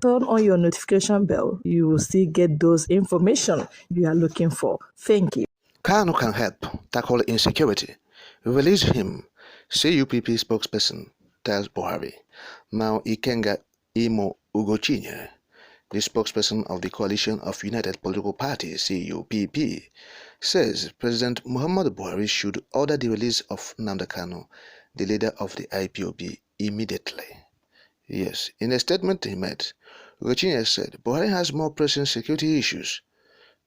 turn on your notification bell. You will still get those information you are looking for. Thank you. Kanu can help tackle insecurity. Release him, CUPP spokesperson tells Buhari. Now Ikenga Imo Ugochinyere, the spokesperson of the Coalition of United Political Parties, CUPP, says President Muhammadu Buhari should order the release of Nnamdi Kanu, the leader of the IPOB, immediately. Yes, in a statement he made, Ugochinyere said Buhari has more pressing security issues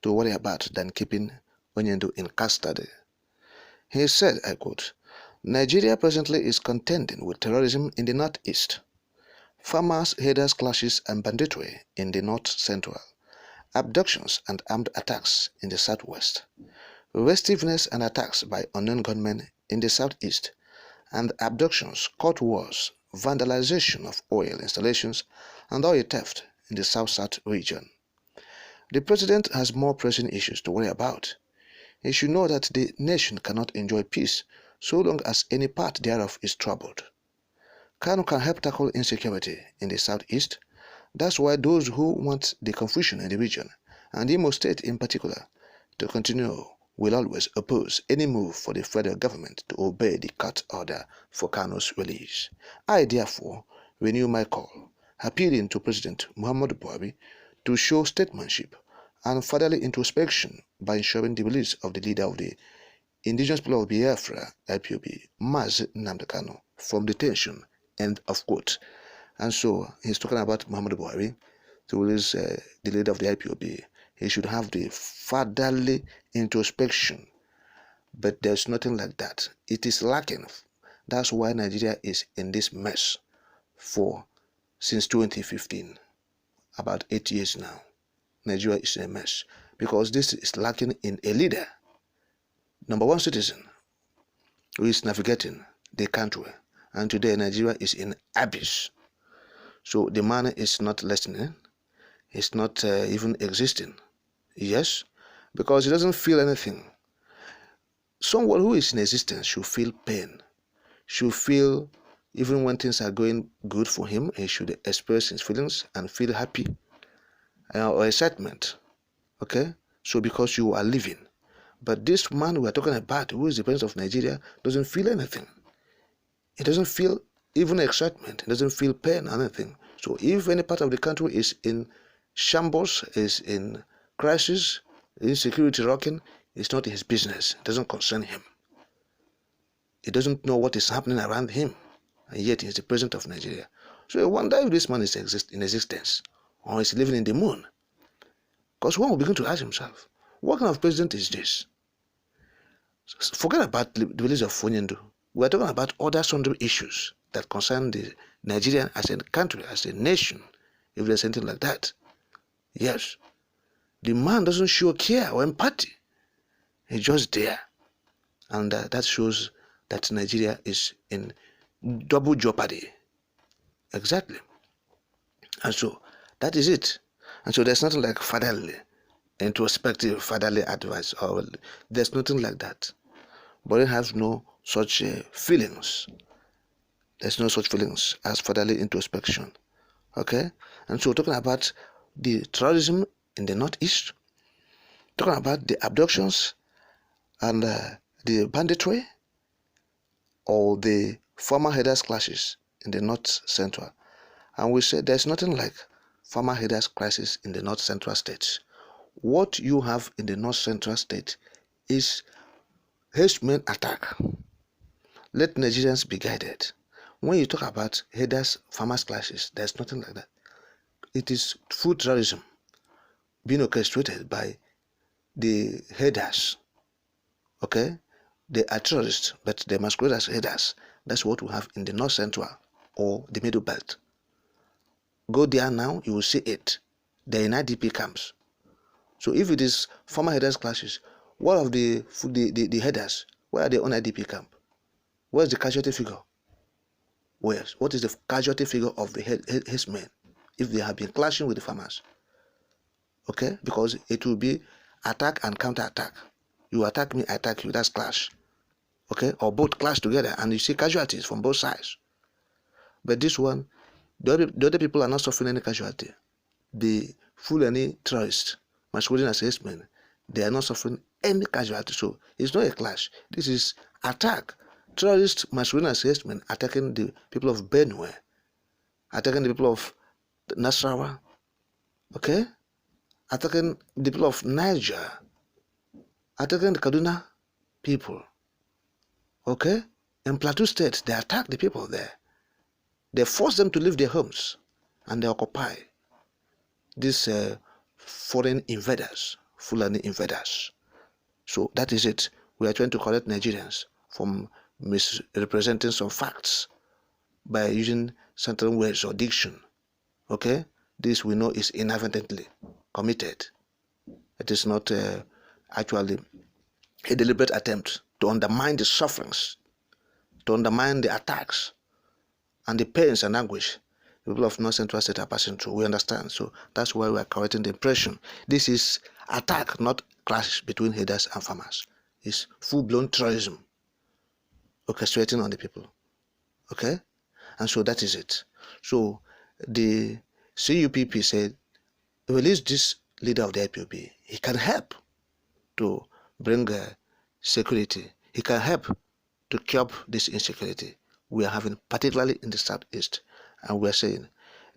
to worry about than keeping Nnamdi in custody. He said, I quote, Nigeria presently is contending with terrorism in the northeast, farmers, herders clashes and banditry in the north-central, abductions and armed attacks in the southwest, restiveness and attacks by unknown gunmen in the southeast, and abductions, court wars, vandalization of oil installations, and oil theft in the south-south region. The president has more pressing issues to worry about. He should know that the nation cannot enjoy peace so long as any part thereof is troubled. Kanu can help tackle insecurity in the southeast. That's why those who want the confusion in the region, and Imo State in particular, to continue will always oppose any move for the federal government to obey the court order for Kanu's release. I therefore renew my call, appealing to President Muhammadu Buhari to show statesmanship and fatherly introspection by ensuring the release of the leader of the Indigenous People of Biafra, IPOB, Mazi Nnamdi Kanu, from detention, end of quote. And so he's talking about Muhammadu Buhari to release the leader of the IPOB. He should have the fatherly introspection, but there's nothing like that. It is lacking. That's why Nigeria is in this mess since 2015, about 8 years now. Nigeria is in a mess because this is lacking in a leader, number one citizen, who is navigating the country. And today Nigeria is in abyss. So the man is not listening. He's not even existing. Yes, because he doesn't feel anything. Someone who is in existence should feel pain, should feel, even when things are going good for him, he should express his feelings and feel happy or excitement. Okay? So because you are living. But this man we are talking about, who is the president of Nigeria, doesn't feel anything. He doesn't feel even excitement. He doesn't feel pain or anything. So if any part of the country is in shambles, is in crisis, insecurity rocking, it's not his business. It doesn't concern him. He doesn't know what is happening around him. And yet he's the president of Nigeria. So I wonder if this man is in existence or is living in the moon. Because one will begin to ask himself, what kind of president is this? Forget about the release of Nnamdi. We are talking about other sundry issues that concern the Nigerian as a country, as a nation, if there's anything like that. Yes. The man doesn't show care or empathy. He's just there. And that shows that Nigeria is in double jeopardy. Exactly. And so that is it. And so there's nothing like fatherly, introspective fatherly advice, or there's nothing like that. But it has no such feelings. There's no such feelings as fatherly introspection. Okay? And so talking about the terrorism in the northeast, talking about the abductions and the banditry, or the farmer herders clashes in the north central. And we said there's nothing like farmer herders crisis in the north central states. What you have in the north central state is herdsmen attack. Let Nigerians be guided. When you talk about herders farmers clashes, there's nothing like that. It is food terrorism being orchestrated by the herders. Okay? They are terrorists, but they masquerade as herders. That's what we have in the north central or the middle belt. Go there now, you will see it. They're in IDP camps. So if it is farmer herders clashes, what of the herders? Where are they on IDP camp? Where's the casualty figure? Where? What is the casualty figure of the herdsmen if they have been clashing with the farmers? Okay? Because it will be attack and counter-attack. You attack me, I attack you. That's clash. Okay? Or both clash together and you see casualties from both sides. But this one, the other people are not suffering any casualty. the Fulani terrorists masquerading as herdsmen, they are not suffering any casualty. So it's not a clash. This is attack. Terrorists masquerading as herdsmen attacking the people of Benue, attacking the people of Nasarawa, okay? Attacking the people of Niger, attacking the Kaduna people, okay? In Plateau State, they attack the people there. They force them to leave their homes and they occupy these foreign invaders, Fulani invaders. So that is it. We are trying to correct Nigerians from misrepresenting some facts by using certain words or diction. Okay? This we know is inadvertently committed. It is not actually a deliberate attempt to undermine the sufferings, to undermine the attacks and the pains and anguish people of North Central State are passing through. We understand. So that's why we are correcting the impression. This is attack, not clash between herders and farmers. It's full-blown terrorism orchestrating on the people. Okay? And so that is it. So the CUPP said, release this leader of the IPOB. He can help to bring security. He can help to curb this insecurity we are having, particularly in the Southeast. And we are saying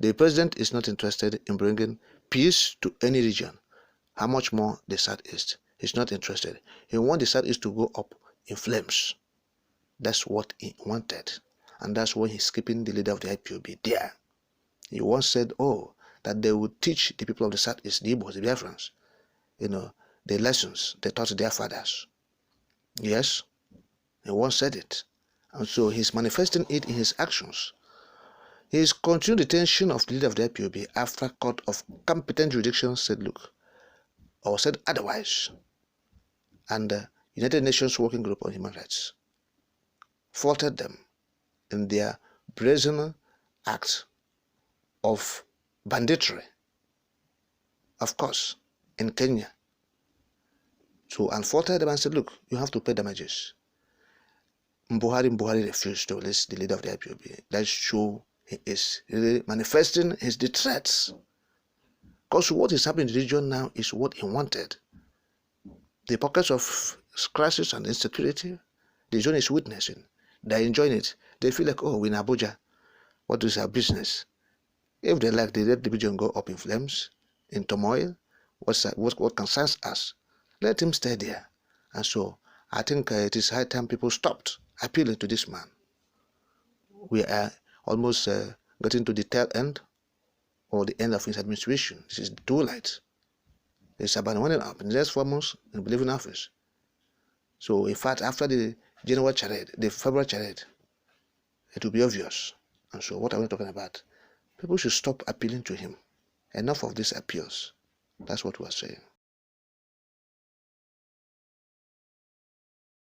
the president is not interested in bringing peace to any region. How much more the Southeast? He's not interested. He wants the Southeast to go up in flames. That's what he wanted. And that's why he's keeping the leader of the IPOB there. He once said, that they would teach the people of the Southeast, the Igbos, the Biafrans, the lessons they taught their fathers. Yes, he once said it. And so he's manifesting it in his actions. His continued detention of the leader of the IPOB after court of competent jurisdiction said otherwise. And the United Nations Working Group on Human Rights faulted them in their brazen act of banditry, of course, in Kenya. So, and faulted them and said, look, you have to pay damages. Buhari refused to release the leader of the IPOB. That shows he is really manifesting his threats. Because what is happening in the region now is what he wanted. The pockets of crisis and insecurity, the zone is witnessing. They're enjoying it. They feel like, we're in Abuja. What is our business? If they like, they let the region go up in flames, in turmoil. What concerns us? Let him stay there. And so, I think it is high time people stopped appealing to this man. We are almost getting to the tail end or the end of his administration. This is the twilight. It's about running up in the next 4 months and leaving office. So, in fact, after the January charade, the February charade, it will be obvious. And so, what are we talking about? People should stop appealing to him. Enough of these appeals. That's what we are saying.